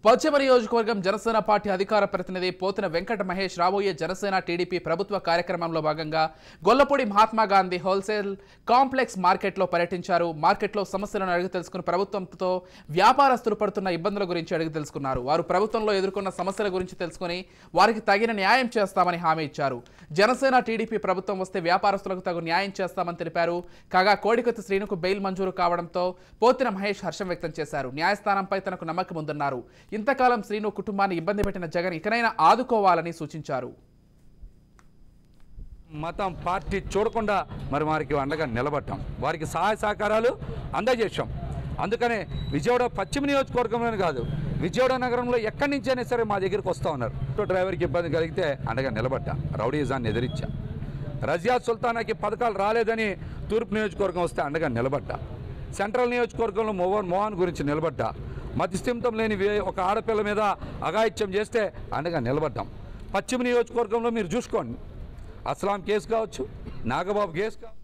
పశ్చిమ నియోజకవర్గం జనసేన పార్టీ అధికార ప్రతినిధి పోతిన వెంకట మహేష్ రాబోయే జనసేన టీడీపీ ప్రభుత్వ కార్యక్రమంలో భాగంగా గొల్లపూడి మహాత్మా గాంధీ హోల్సేల్ కాంప్లెక్స్ మార్కెట్లో పర్యటించారు. మార్కెట్లో సమస్యలను అడిగి తెలుసుకుని ప్రభుత్వంతో వ్యాపారస్తులు పడుతున్న ఇబ్బందుల గురించి అడిగి తెలుసుకున్నారు. వారు ప్రభుత్వంలో ఎదుర్కొన్న సమస్యల గురించి తెలుసుకుని వారికి తగిన న్యాయం చేస్తామని హామీ ఇచ్చారు. జనసేన టీడీపీ ప్రభుత్వం వస్తే వ్యాపారస్తులకు తగు న్యాయం చేస్తామని తెలిపారు. కాగా కోడికత్తి శ్రీనుకు బెయిల్ మంజూరు కావడంతో పోతిన మహేష్ హర్షం వ్యక్తం చేశారు. న్యాయస్థానంపై తనకు నమ్మకం ఉందన్నారు. ఇంతకాలం శ్రీను కుటుంబాన్ని ఇబ్బంది పెట్టిన జగన్ ఇకనైనా ఆదుకోవాలని సూచించారు. మతం పార్టీ చూడకుండా వారికి అండగా నిలబడ్డాం, వారికి సహాయ సహకారాలు అందజేశాం. అందుకనే విజయవాడ పశ్చిమ నియోజకవర్గంలోనే కాదు, విజయవాడ నగరంలో ఎక్కడి నుంచైనా సరే మా దగ్గరికి వస్తూ ఉన్నారు. డ్రైవర్కి ఇబ్బంది కలిగితే అండగా నిలబడ్డా, రౌడీజాన్ని ఎదిరించా. రజియా సుల్తానాకి పథకాలు రాలేదని తూర్పు నియోజకవర్గం వస్తే అండగా నిలబడ్డా. సెంట్రల్ నియోజకవర్గంలో మోహన్ గురించి నిలబడ్డా. మతిస్థిమితం లేని ఒక ఆడపిల్ల మీద అఘాయిత్యం చేస్తే అండగా నిలబడ్డాం. పశ్చిమ నియోజకవర్గంలో మీరు చూసుకోండి, అస్లాం కేసు కావచ్చు, నాగబాబు కేసు కావచ్చు.